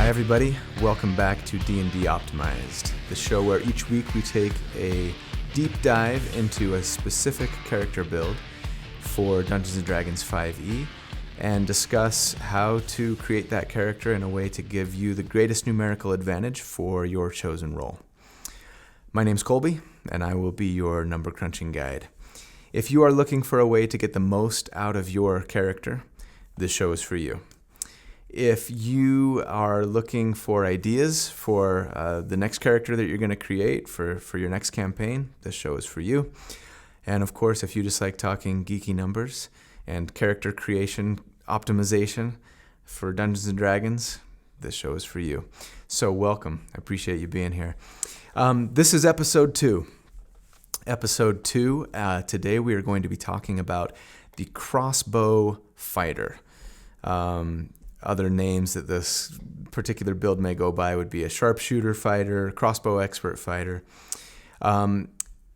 Hi everybody, welcome back to D&D Optimized, the show where each week we take a deep dive into a specific character build for Dungeons & Dragons 5e and discuss how to create that character in a way to give you the greatest numerical advantage for your chosen role. My name's Colby, and I will be your number crunching guide. If you are looking for a way to get the most out of your character, this show is for you. If you are looking for ideas for the next character that you're going to create for your next campaign, this show is for you. And of course, if you just like talking geeky numbers and character creation optimization for Dungeons & Dragons, this show is for you. So welcome. I appreciate you being here. This is episode 2. Episode 2, today we are going to be talking about the Crossbow Fighter. Other names that this particular build may go by would be a sharpshooter fighter, crossbow expert fighter.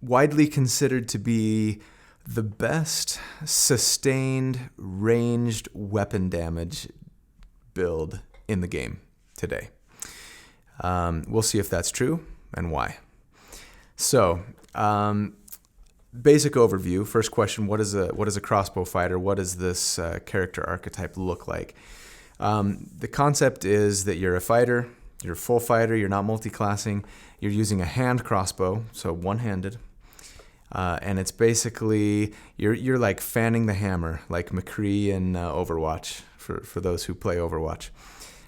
Widely considered to be the best sustained ranged weapon damage build in the game today. We'll see if that's true and why. So, basic overview. First question, what is a crossbow fighter? What does this character archetype look like? The concept is that you're a fighter, you're a full fighter, you're not multi-classing, you're using a hand crossbow, so one-handed, and it's basically, you're like fanning the hammer, like McCree in Overwatch, for those who play Overwatch.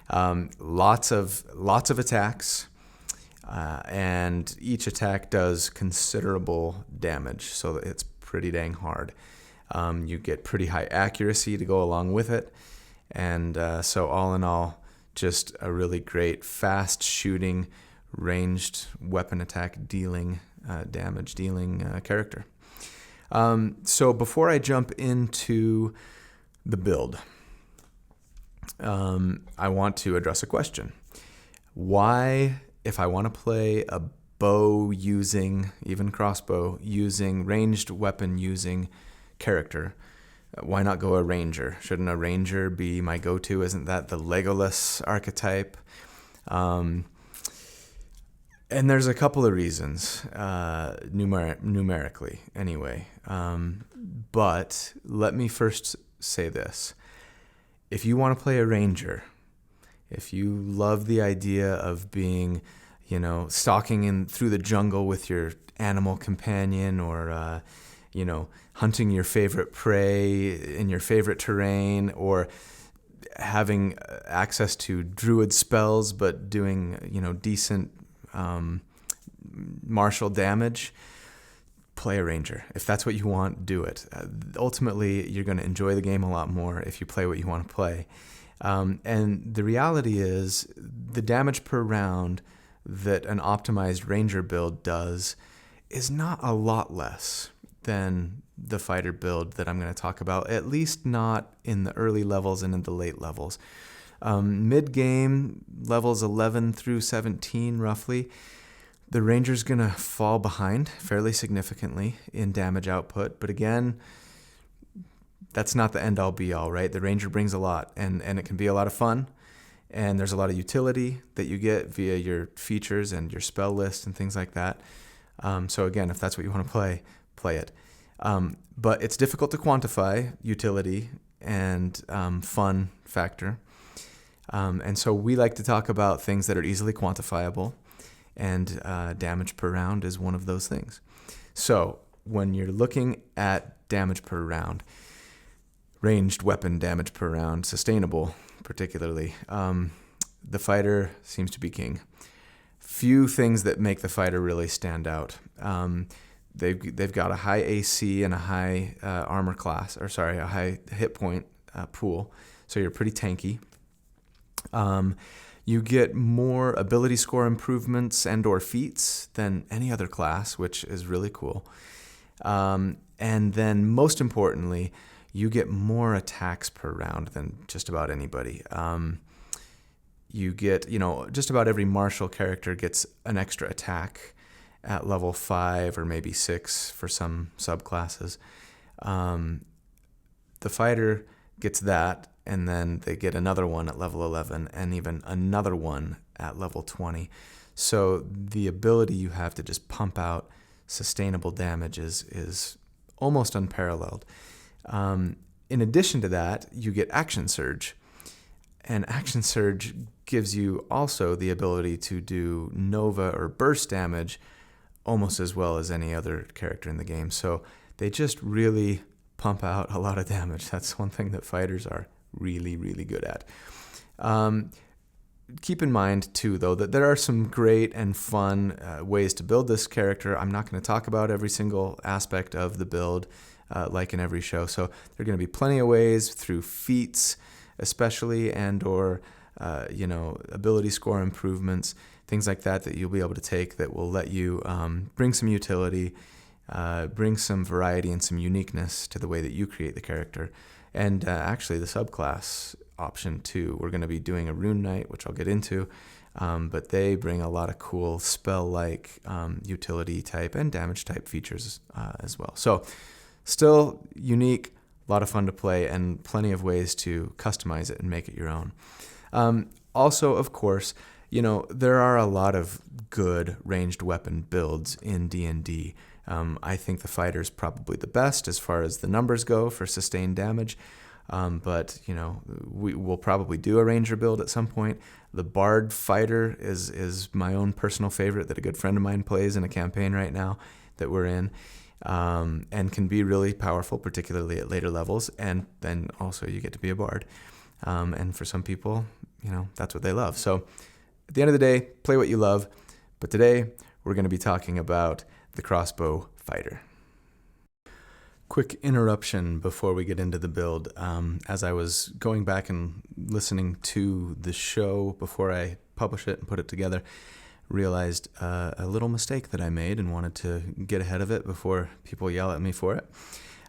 Lots of attacks, and each attack does considerable damage, so it's pretty dang hard. You get pretty high accuracy to go along with it. And so all in all, just a really great fast shooting, ranged weapon attack damage dealing character. So before I jump into the build, I want to address a question. Why, if I want to play a bow using, even crossbow using, ranged weapon using character, why not go a ranger? Shouldn't a ranger be my go-to? Isn't that the Legolas archetype? And there's a couple of reasons, numerically anyway. But let me first say this. If you want to play a ranger, if you love the idea of being, stalking in through the jungle with your animal companion or, hunting your favorite prey in your favorite terrain, or having access to druid spells but doing, decent martial damage, play a ranger. If that's what you want, do it. Ultimately, you're going to enjoy the game a lot more if you play what you want to play. And the reality is the damage per round that an optimized ranger build does is not a lot less than the fighter build that I'm going to talk about, at least not in the early levels and in the late levels. Mid-game, levels 11 through 17 roughly, the ranger's going to fall behind fairly significantly in damage output. But again, that's not the end-all be-all, right? The ranger brings a lot, and it can be a lot of fun. And there's a lot of utility that you get via your features and your spell list and things like that. So again, if that's what you want to play it. But it's difficult to quantify utility and fun factor. And so we like to talk about things that are easily quantifiable, and damage per round is one of those things. So when you're looking at damage per round, ranged weapon damage per round, sustainable particularly, the fighter seems to be king. Few things that make the fighter really stand out. They've got a high AC and a high armor class, a high hit point pool, so you're pretty tanky. You get more ability score improvements and or feats than any other class, which is really cool. And then most importantly, you get more attacks per round than just about anybody. You get, just about every martial character gets an extra attack at level 5 or maybe 6 for some subclasses. The fighter gets that and then they get another one at level 11, and even another one at level 20. So the ability you have to just pump out sustainable damage is almost unparalleled. In addition to that, you get Action Surge. And Action Surge gives you also the ability to do Nova or burst damage almost as well as any other character in the game. So they just really pump out a lot of damage. That's one thing that fighters are really, really good at. Keep in mind, too, though, that there are some great and fun ways to build this character. I'm not going to talk about every single aspect of the build like in every show. So there are going to be plenty of ways through feats, especially, and or ability score improvements, things like that you'll be able to take that will let you bring some utility, bring some variety and some uniqueness to the way that you create the character. And actually the subclass option too. We're going to be doing a Rune Knight, which I'll get into, but they bring a lot of cool spell-like utility type and damage type features as well. So still unique, a lot of fun to play, and plenty of ways to customize it and make it your own. Also, of course, there are a lot of good ranged weapon builds in D&D. I think the fighter's probably the best as far as the numbers go for sustained damage. But we will probably do a ranger build at some point. The Bard Fighter is my own personal favorite that a good friend of mine plays in a campaign right now that we're in, and can be really powerful, particularly at later levels. And then also you get to be a bard. And for some people, that's what they love. So at the end of the day, play what you love. But today we're going to be talking about the Crossbow Fighter. Quick interruption before we get into the build. As I was going back and listening to the show before I publish it and put it together, realized a little mistake that I made and wanted to get ahead of it before people yell at me for it.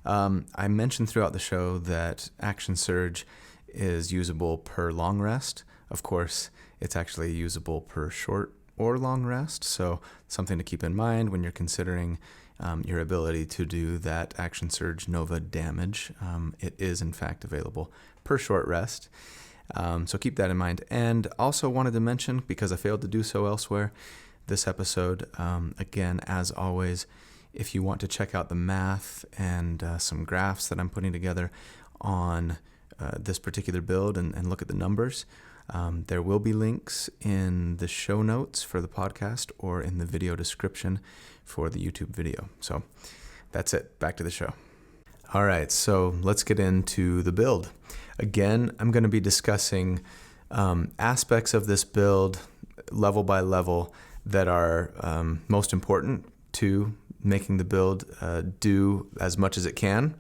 I mentioned throughout the show that Action Surge is usable per long rest. Of course, it's actually usable per short or long rest, so something to keep in mind when you're considering your ability to do that Action Surge Nova damage. It is, in fact, available per short rest. So keep that in mind. And also wanted to mention, because I failed to do so elsewhere, this episode, again, as always, if you want to check out the math and some graphs that I'm putting together on this particular build and look at the numbers, there will be links in the show notes for the podcast or in the video description for the YouTube video. So that's it. Back to the show. All right, so let's get into the build. Again, I'm going to be discussing aspects of this build level by level that are most important to making the build do as much as it can.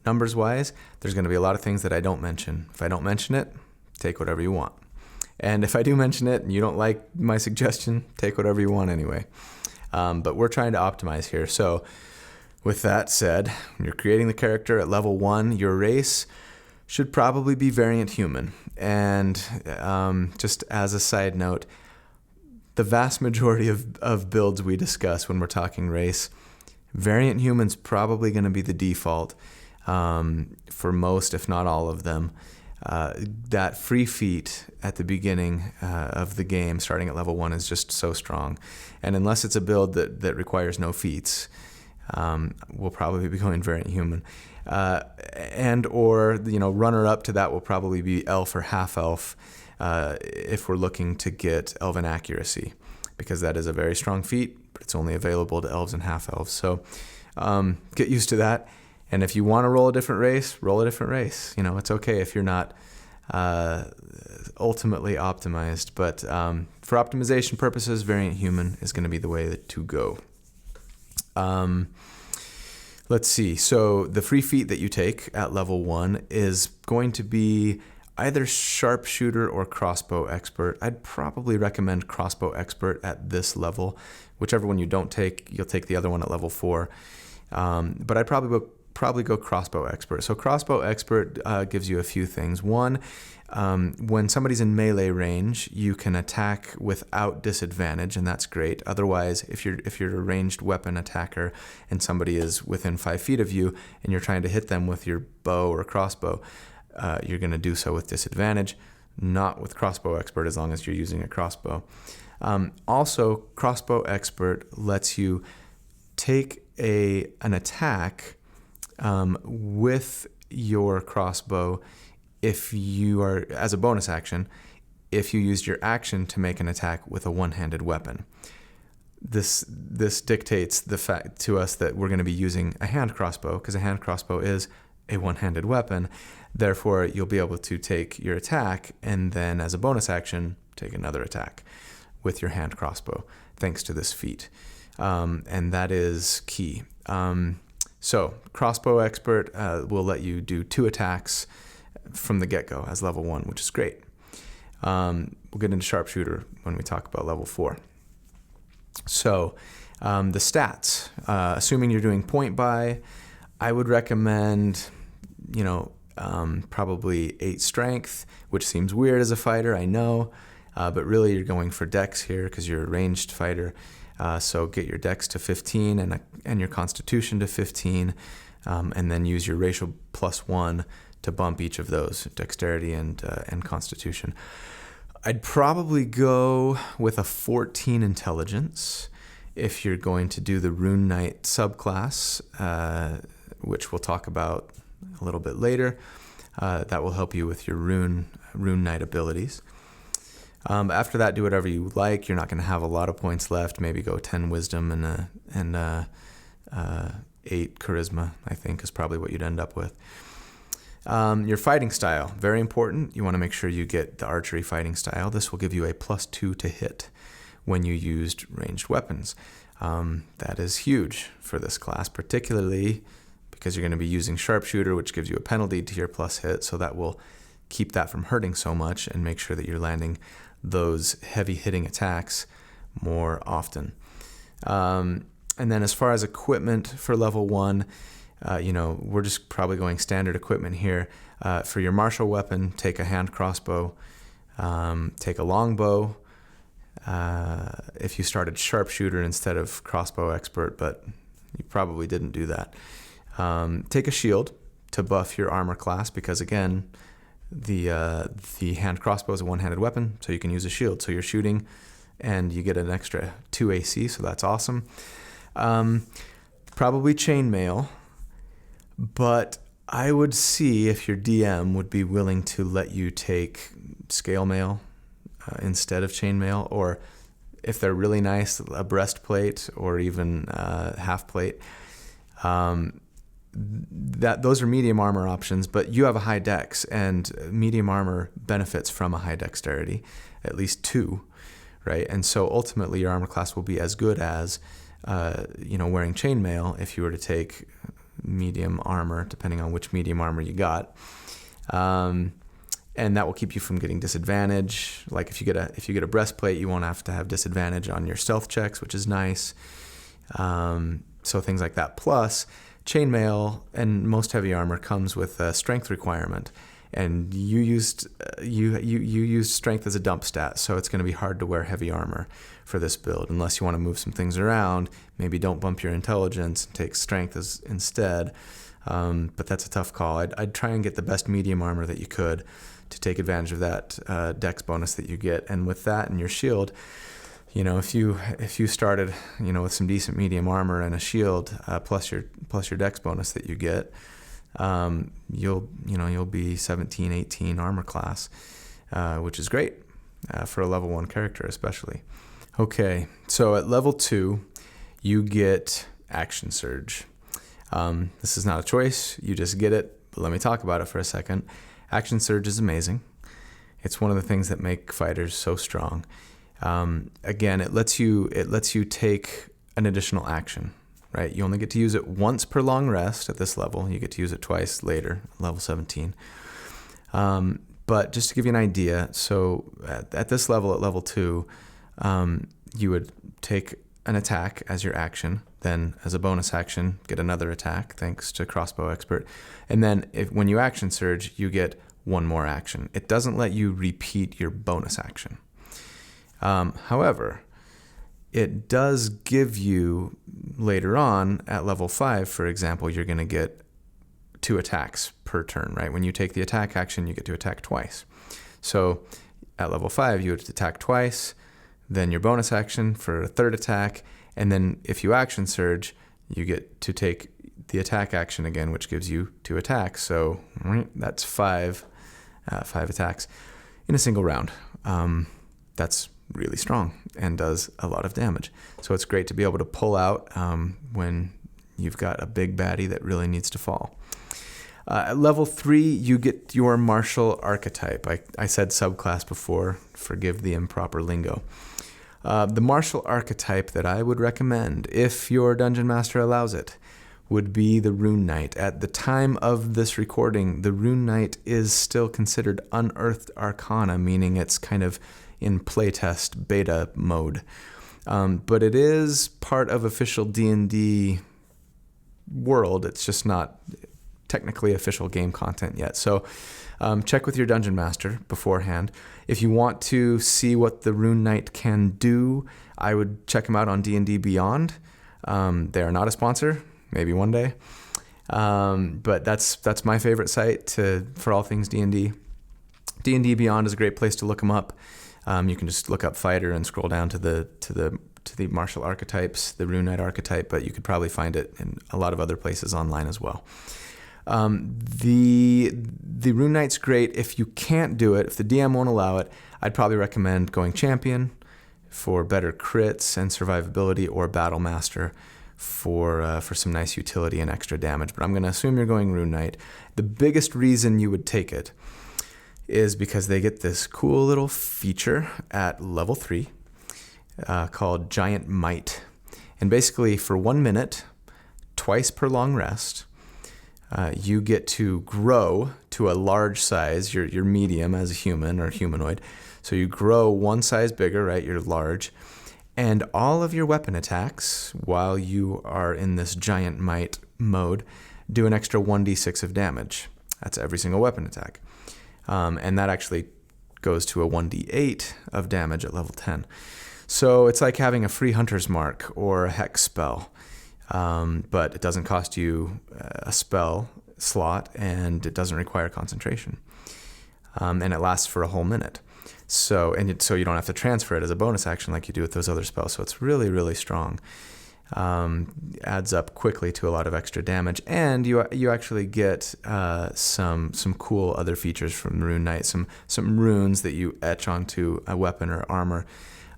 Numbers-wise, there's going to be a lot of things that I don't mention. If I don't mention it, take whatever you want. And if I do mention it and you don't like my suggestion, take whatever you want anyway. But we're trying to optimize here. So with that said, when you're creating the character at level 1, your race should probably be variant human. And just as a side note, the vast majority of builds we discuss when we're talking race, variant human's probably going to be the default for most, if not all of them. That free feat at the beginning of the game, starting at level 1, is just so strong. And unless it's a build that requires no feats, we'll probably be going variant human. And or, runner-up to that will probably be elf or half-elf if we're looking to get elven accuracy, because that is a very strong feat, but it's only available to elves and half-elves. So get used to that. And if you want to roll a different race, roll a different race. It's okay if you're not ultimately optimized. But for optimization purposes, variant human is going to be the way to go. Let's see. So the free feat that you take at level 1 is going to be either sharpshooter or crossbow expert. I'd probably recommend crossbow expert at this level. Whichever one you don't take, you'll take the other one at level 4. But I'd probably go crossbow expert. So crossbow expert gives you a few things. One, when somebody's in melee range, you can attack without disadvantage, and that's great. Otherwise, if you're a ranged weapon attacker and somebody is within 5 feet of you and you're trying to hit them with your bow or crossbow, you're going to do so with disadvantage, not with Crossbow Expert as long as you're using a crossbow. Also, Crossbow Expert lets you take an attack with your crossbow if you are, as a bonus action, if you used your action to make an attack with a one-handed weapon. This dictates the fact to us that we're going to be using a hand crossbow, because a hand crossbow is a one-handed weapon. Therefore, you'll be able to take your attack and then, as a bonus action, take another attack with your hand crossbow, thanks to this feat. And that is key. So Crossbow Expert will let you do 2 attacks from the get-go as level 1, which is great. We'll get into Sharpshooter when we talk about level 4. So the stats, assuming you're doing point buy, I would recommend, probably 8 strength, which seems weird as a fighter, I know, but really you're going for dex here because you're a ranged fighter. So get your dex to 15 and your constitution to 15, and then use your racial +1 to bump each of those, dexterity and constitution. I'd probably go with a 14 intelligence if you're going to do the Rune Knight subclass, which we'll talk about a little bit later. That will help you with your Rune Knight abilities. After that, do whatever you like. You're not going to have a lot of points left. Maybe go 10 wisdom and 8 charisma, I think, is probably what you'd end up with. Your fighting style, very important. You want to make sure you get the archery fighting style. This will give you a +2 to hit when you used ranged weapons. That is huge for this class, particularly because you're going to be using Sharpshooter, which gives you a penalty to your plus hit. So that will keep that from hurting so much and make sure that you're landing those heavy hitting attacks more often. And then as far as equipment for level 1, we're just probably going standard equipment here. For your martial weapon, take a hand crossbow, take a longbow. If you started Sharpshooter instead of Crossbow Expert, but you probably didn't do that. Take a shield to buff your armor class, because again, the hand crossbow is a one-handed weapon, so you can use a shield. So you're shooting and you get an extra 2 AC, so that's awesome. Probably chainmail, but I would see if your DM would be willing to let you take scale mail instead of chainmail, or if they're really nice, a breastplate or even half plate. Those are medium armor options, but you have a high dex, and medium armor benefits from a high dexterity, at least 2, right? And so ultimately your armor class will be as good as wearing chainmail if you were to take medium armor, depending on which medium armor you got. And that will keep you from getting disadvantage. Like if you get a breastplate, you won't have to have disadvantage on your stealth checks, which is nice. So things like that. Plus, chainmail and most heavy armor comes with a strength requirement, and you used strength as a dump stat, so it's going to be hard to wear heavy armor for this build unless you want to move some things around. Maybe don't bump your intelligence and take strength instead. But that's a tough call. I'd try and get the best medium armor that you could to take advantage of that dex bonus that you get. And with that and your shield, if you started with some decent medium armor and a shield plus your dex bonus that you get, you'll be 17, 18 armor class, which is great for a level 1 character especially. Okay, so at level 2, you get Action Surge. This is not a choice, you just get it, but let me talk about it for a second. Action Surge is amazing. It's one of the things that make fighters so strong. Again, it lets you take an additional action, right? You only get to use it once per long rest at this level. You get to use it twice later, level 17. But just to give you an idea, so at this level, at level 2, you would take an attack as your action, then as a bonus action, get another attack, thanks to Crossbow Expert. And then when you action surge, you get one more action. It doesn't let you repeat your bonus action. However, it does give you later on at level 5, for example, you're going to get 2 attacks per turn, right? When you take the attack action, you get to attack twice. So at level 5, you would attack twice, then your bonus action for a 3rd attack, and then if you action surge, you get to take the attack action again, which gives you 2 attacks. So that's 5 attacks in a single round. That's really strong and does a lot of damage. So it's great to be able to pull out when you've got a big baddie that really needs to fall. At level 3, you get your martial archetype. I said subclass before, forgive the improper lingo. The martial archetype that I would recommend, if your Dungeon Master allows it, would be the Rune Knight. At the time of this recording, the Rune Knight is still considered Unearthed Arcana, meaning it's kind of in playtest beta mode. But it is part of official D&D world. It's just not technically official game content yet. So check with your Dungeon Master beforehand. If you want to see what the Rune Knight can do, I would check him out on D&D Beyond. They are not a sponsor, maybe one day. But that's my favorite site for all things D&D. D&D Beyond is a great place to look them up. You can just look up fighter and scroll down to the martial archetypes, the Rune Knight archetype, but you could probably find it in a lot of other places online as well. The Rune Knight's great. If you can't do it, if the DM won't allow it, I'd probably recommend going Champion for better crits and survivability, or Battle Master for some nice utility and extra damage. But I'm going to assume you're going Rune Knight. The biggest reason you would take it is because they get this cool little feature at level 3 called Giant Might. And basically for 1 minute, twice per long rest, you get to grow to a large size. You're medium as a human or humanoid. So you grow 1 size bigger, right? You're large. And all of your weapon attacks, while you are in this Giant Might mode, do an extra 1d6 of damage. That's every single weapon attack. And that actually goes to a 1d8 of damage at level 10. So it's like having a free Hunter's Mark or a Hex spell. But it doesn't cost you a spell slot, and it doesn't require concentration. And it lasts for a whole minute. So you don't have to transfer it as a bonus action like you do with those other spells. So it's really, really strong. Adds up quickly to a lot of extra damage, and you actually get some cool other features from Rune Knight. Some runes that you etch onto a weapon or armor.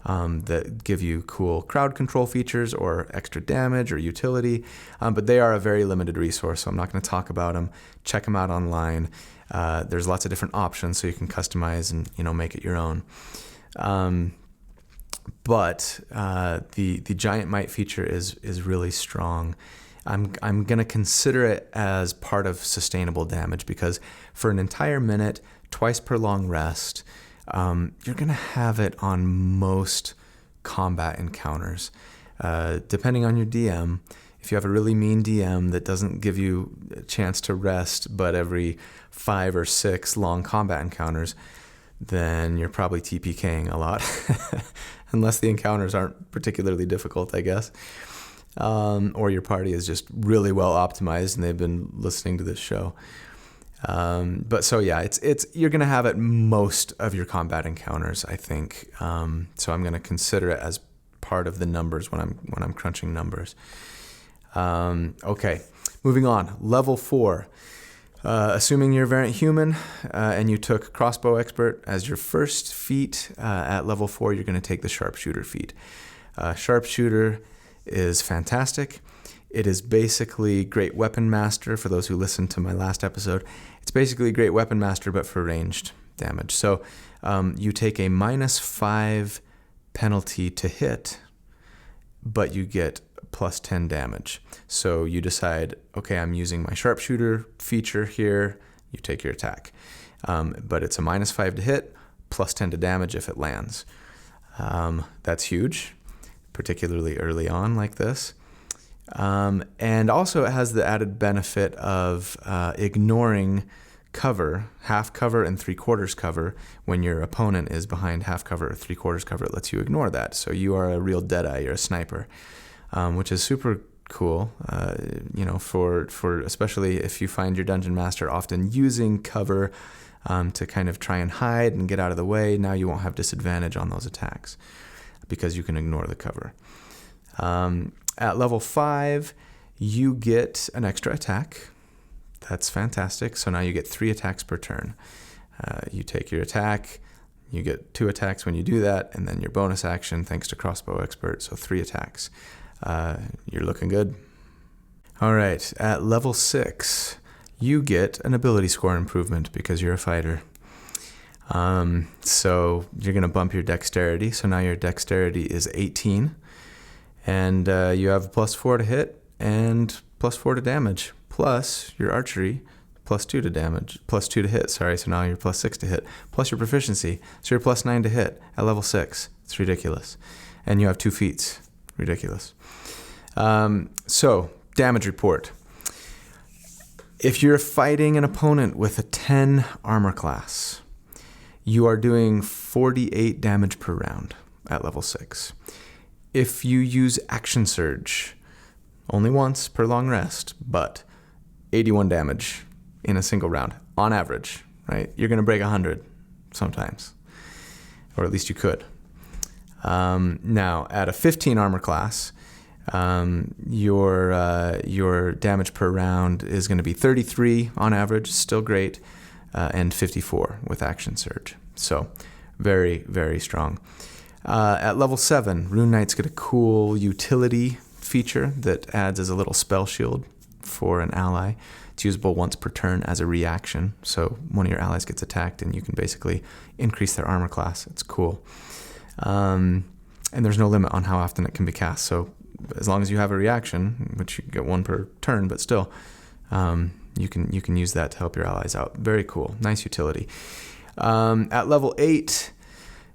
That give you cool crowd control features or extra damage or utility, but they are a very limited resource, so I'm not going to talk about them. Check them out online. There's lots of different options, so you can customize and make it your own. But the Giant Might feature is really strong. I'm going to consider it as part of sustainable damage, because for an entire minute, twice per long rest, you're going to have it on most combat encounters. Depending on your DM, if you have a really mean DM that doesn't give you a chance to rest but every 5 or 6 long combat encounters, then you're probably TPKing a lot. Unless the encounters aren't particularly difficult, I guess. Or your party is just really well optimized and they've been listening to this show. But so yeah, it's you're gonna have it most of your combat encounters, I think. So I'm gonna consider it as part of the numbers when I'm crunching numbers. Okay, moving on. Level 4. Assuming you're a variant human and you took Crossbow Expert as your first feat, at level 4 you're gonna take the Sharpshooter feat. Sharpshooter is fantastic. It is basically Great Weapon Master. For those who listened to my last episode, it's basically Great Weapon Master, but for ranged damage. So you take a -5 penalty to hit, but you get plus 10 damage. So you decide, okay, I'm using my Sharpshooter feature here. You take your attack. But it's a -5 to hit, plus 10 to damage if it lands. That's huge, particularly early on like this. And also it has the added benefit of ignoring cover, half cover and 3/4 cover. When your opponent is behind half cover or 3/4 cover, it lets you ignore that. So you are a real deadeye, you're a sniper, which is super cool. For especially if you find your dungeon master often using cover to kind of try and hide and get out of the way. Now you won't have disadvantage on those attacks because you can ignore the cover. At level 5, you get an extra attack. That's fantastic. So now you get 3 attacks per turn. You take your attack, you get 2 attacks when you do that, and then your bonus action, thanks to Crossbow Expert, so 3 attacks. You're looking good. All right, at level 6, you get an ability score improvement because you're a fighter. So you're going to bump your dexterity. So now your dexterity is 18, and you have +4 to hit and +4 to damage, plus your archery, +2 to damage, +2 to hit, sorry, so now you're +6 to hit, plus your proficiency, so you're +9 to hit at level 6. It's ridiculous. And you have 2 feats. Ridiculous. So, damage report. If you're fighting an opponent with a 10 armor class, you are doing 48 damage per round at level 6. If you use Action Surge, only once per long rest, but 81 damage in a single round, on average, right? You're going to break 100 sometimes, or at least you could. Now, at a 15 armor class, your damage per round is going to be 33 on average, still great, and 54 with Action Surge. So, very, very strong. At level 7, Rune Knights get a cool utility feature that adds as a little spell shield for an ally. It's usable once per turn as a reaction, so one of your allies gets attacked and you can basically increase their armor class. It's cool. And there's no limit on how often it can be cast, so as long as you have a reaction, which you get 1 per turn, but still, you can use that to help your allies out. Very cool. Nice utility. At level 8,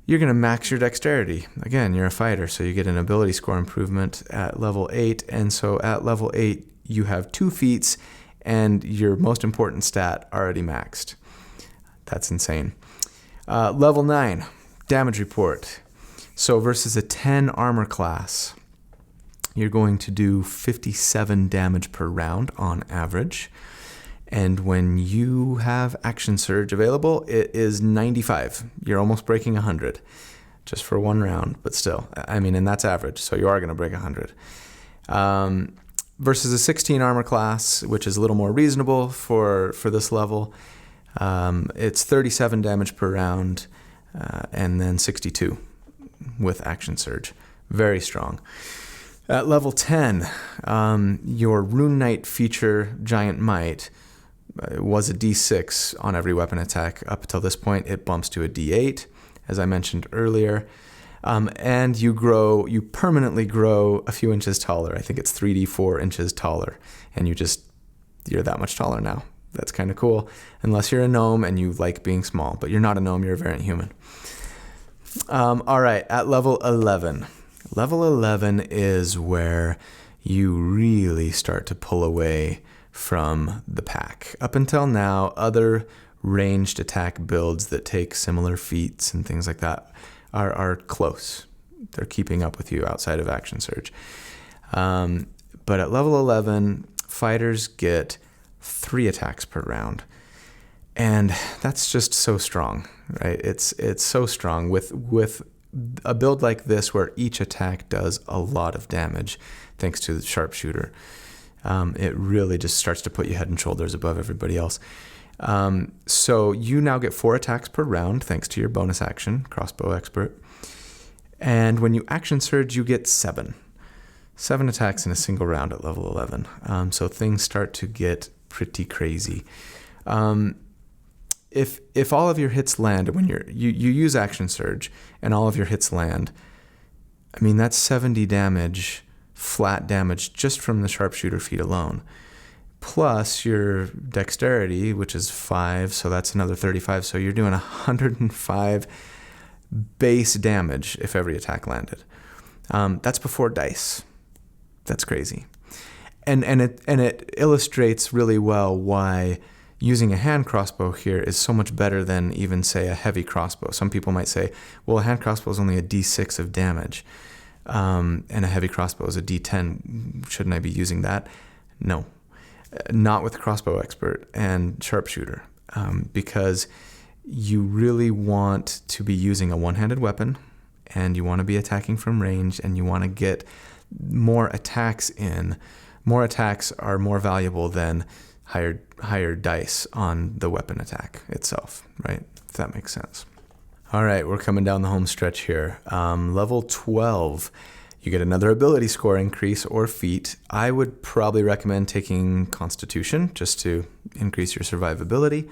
you're going to max your dexterity. Again, you're a fighter, so you get an ability score improvement at level 8, and so at level 8, you have 2 feats, and your most important stat already maxed. That's insane. Level 9, damage report. So versus a 10 armor class, you're going to do 57 damage per round on average. And when you have Action Surge available, it is 95. You're almost breaking 100 just for 1 round, but still, I mean, and that's average, so you are going to break 100. Versus a 16 armor class, which is a little more reasonable for this level, it's 37 damage per round, and then 62 with Action Surge. Very strong. At level 10, your Rune Knight feature, Giant Might, was a D6 on every weapon attack. Up until this point, it bumps to a D8, as I mentioned earlier. And you permanently grow a few inches taller. I think it's 3d4 inches taller. And you're that much taller now. That's kind of cool. Unless you're a gnome and you like being small. But you're not a gnome, you're a variant human. All right, at level 11. Level 11 is where you really start to pull away from the pack. Up until now, other ranged attack builds that take similar feats and things like that are close. They're keeping up with you outside of Action Surge. But at level 11, fighters get 3 attacks per round. And that's just so strong, right? It's so strong with a build like this where each attack does a lot of damage thanks to the sharpshooter. It really just starts to put you head and shoulders above everybody else. So you now get 4 attacks per round thanks to your bonus action, Crossbow Expert. And when you Action Surge, you get 7. 7 attacks in a single round at level 11. So things start to get pretty crazy. If all of your hits land when you use Action Surge and all of your hits land, I mean, that's 70 damage, flat damage, just from the sharpshooter feat alone. Plus your dexterity, which is 5, so that's another 35. So you're doing 105 base damage if every attack landed. That's before dice. That's crazy. And it illustrates really well why using a hand crossbow here is so much better than even, say, a heavy crossbow. Some people might say, well, a hand crossbow is only a d6 of damage. and a heavy crossbow is a D10. Shouldn't I be using that? No, not with crossbow expert and sharpshooter, because you really want to be using a one-handed weapon, and you want to be attacking from range, and you want to get more attacks in. More attacks are more valuable than higher dice on the weapon attack itself, right? If that makes sense. All right, we're coming down the home stretch here. Level 12, you get another ability score increase or feat. I would probably recommend taking Constitution just to increase your survivability.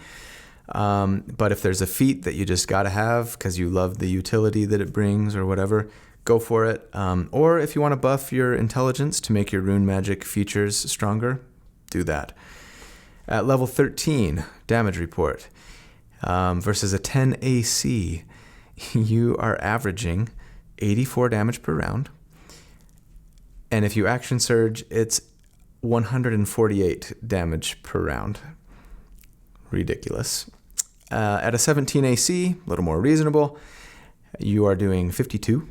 But if there's a feat that you just got to have because you love the utility that it brings or whatever, go for it. Or if you want to buff your intelligence to make your rune magic features stronger, do that. At level 13, damage report, versus a 10 AC, you are averaging 84 damage per round. And if you action surge, it's 148 damage per round. Ridiculous. At a 17 AC, a little more reasonable, you are doing 52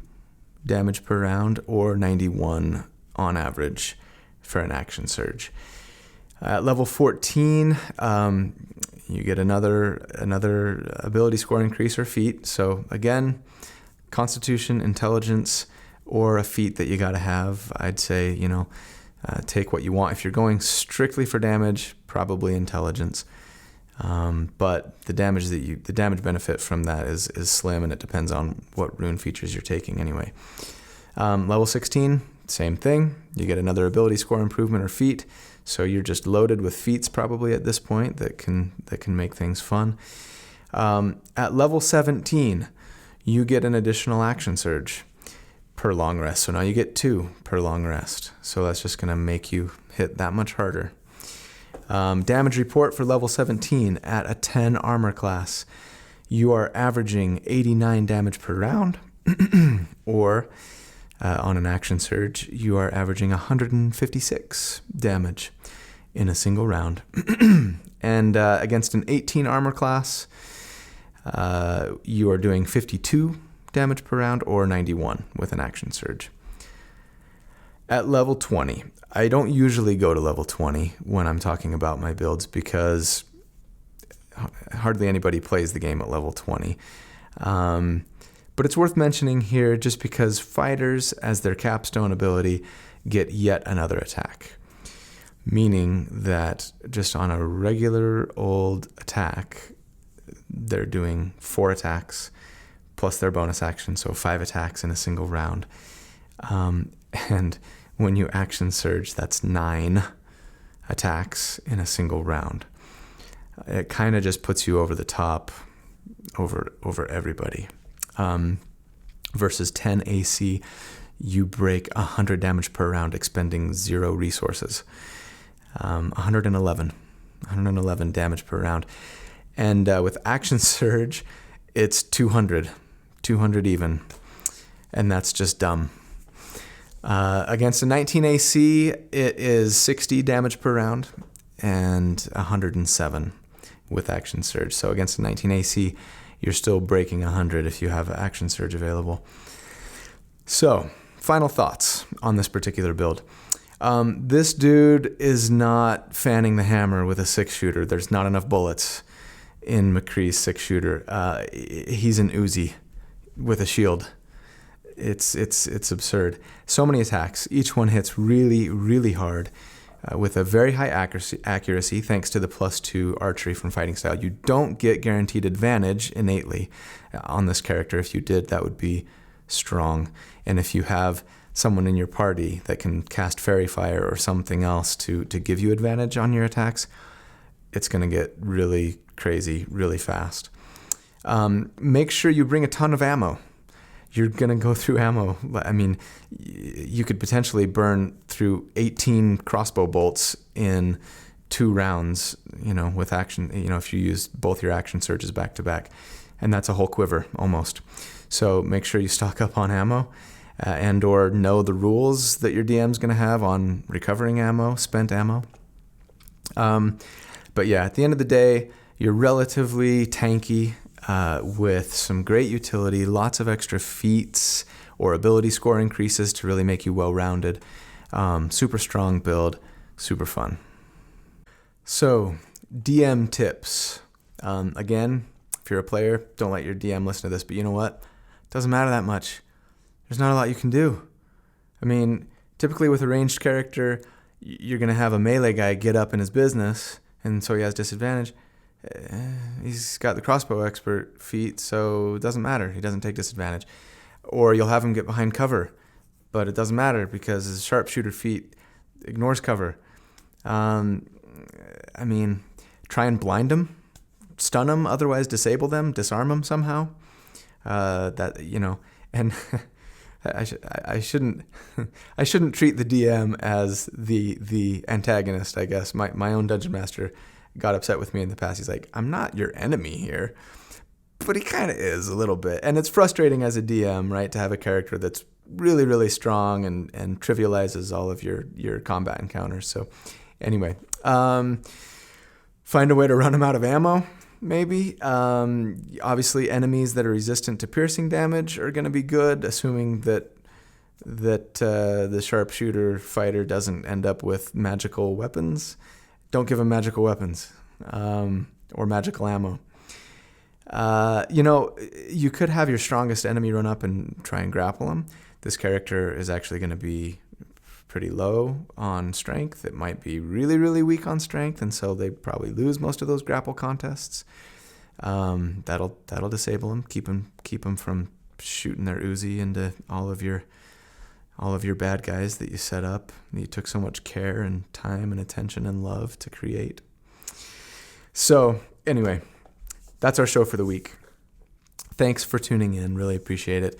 damage per round or 91 on average for an action surge. At level 14, you get another ability score increase or feat. So again, Constitution, Intelligence, or a feat that you got to have. I'd say, take what you want. If you're going strictly for damage, probably Intelligence. But the damage benefit from that is slim, and it depends on what rune features you're taking anyway. Level 16, same thing. You get another ability score improvement or feat. So you're just loaded with feats probably at this point that can make things fun. At level 17, you get an additional action surge per long rest. So now you get 2 per long rest. So that's just going to make you hit that much harder. Damage report for level 17 at a 10 armor class. You are averaging 89 damage per round, or on an action surge, you are averaging 156 damage in a single round. And against an 18 armor class, you are doing 52 damage per round or 91 with an action surge. At level 20, I don't usually go to level 20 when I'm talking about my builds because hardly anybody plays the game at level 20. But it's worth mentioning here just because fighters, as their capstone ability, get yet another attack. Meaning that just on a regular old attack, they're doing 4 attacks plus their bonus action, so 5 attacks in a single round. And when you action surge, that's 9 attacks in a single round. It kind of just puts you over the top over everybody. Versus 10 AC, you break 100 damage per round, expending 0 resources. 111 damage per round. And with action surge, it's 200 even. And that's just dumb. Against a 19 AC, it is 60 damage per round and 107 with action surge. So against a 19 AC, you're still breaking 100 if you have action surge available. So, final thoughts on this particular build. This dude is not fanning the hammer with a 6-shooter. There's not enough bullets in McCree's 6-shooter. He's an Uzi with a shield. It's absurd. So many attacks. Each one hits really, really hard with a very high accuracy thanks to the +2 archery from fighting style. You don't get guaranteed advantage innately on this character. If you did, that would be strong. And if you have someone in your party that can cast Fairy Fire or something else to give you advantage on your attacks, it's going to get really crazy really fast. Make sure you bring a ton of ammo. You're going to go through ammo. I mean, you could potentially burn through 18 crossbow bolts in 2 rounds, with action, if you use both your action surges back to back. And that's a whole quiver almost. So make sure you stock up on ammo and or know the rules that your DM's going to have on recovering ammo, spent ammo. But yeah, at the end of the day, you're relatively tanky with some great utility, lots of extra feats or ability score increases to really make you well-rounded. Super strong build, super fun. So, DM tips. Again, if you're a player, don't let your DM listen to this, but you know what? It doesn't matter that much. There's not a lot you can do. I mean, typically with a ranged character, you're going to have a melee guy get up in his business, and so he has disadvantage. He's got the crossbow expert feat, so it doesn't matter. He doesn't take disadvantage. Or you'll have him get behind cover, but it doesn't matter because his sharpshooter feat ignores cover. I mean, try and blind him, stun him, otherwise disable them, disarm them somehow. And I shouldn't treat the DM as the antagonist, I guess. My own dungeon master got upset with me in the past. He's like, I'm not your enemy here. But he kind of is a little bit. And it's frustrating as a DM, right, to have a character that's really, really strong and trivializes all of your combat encounters. So anyway, find a way to run him out of ammo, maybe. Obviously, enemies that are resistant to piercing damage are going to be good, assuming that the sharpshooter fighter doesn't end up with magical weapons. Don't give him magical weapons or magical ammo. You could have your strongest enemy run up and try and grapple him. This character is actually going to be pretty low on strength. It might be really, really weak on strength, and so they probably lose most of those grapple contests. That'll disable him, keep him from shooting their Uzi into all of your bad guys that you set up, that you took so much care and time and attention and love to create. So anyway, that's our show for the week. Thanks for tuning in. Really appreciate it.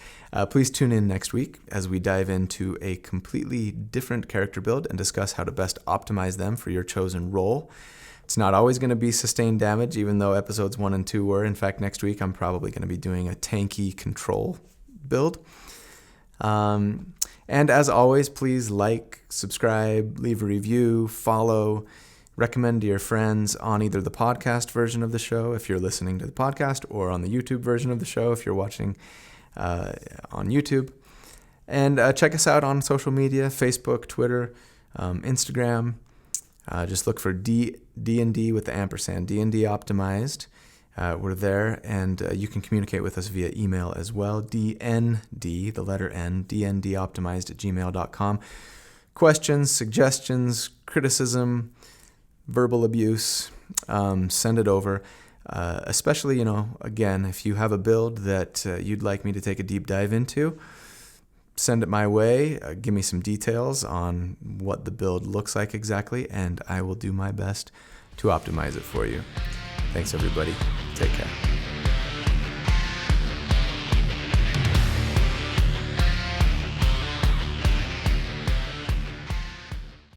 Please tune in next week as we dive into a completely different character build and discuss how to best optimize them for your chosen role. It's not always going to be sustained damage, even though episodes 1 and 2 were. In fact, next week I'm probably going to be doing a tanky control build. And as always, please like, subscribe, leave a review, follow, recommend to your friends on either the podcast version of the show if you're listening to the podcast, or on the YouTube version of the show if you're watching on YouTube. And check us out on social media, Facebook, Twitter, Instagram. Just look for D&D with the ampersand, D&D Optimized. We're there, and you can communicate with us via email as well, DND, the letter N, dndoptimized@gmail.com. Questions, suggestions, criticism, verbal abuse, send it over. Especially, again, if you have a build that you'd like me to take a deep dive into, send it my way. Give me some details on what the build looks like exactly, and I will do my best to optimize it for you. Thanks, everybody. Take care.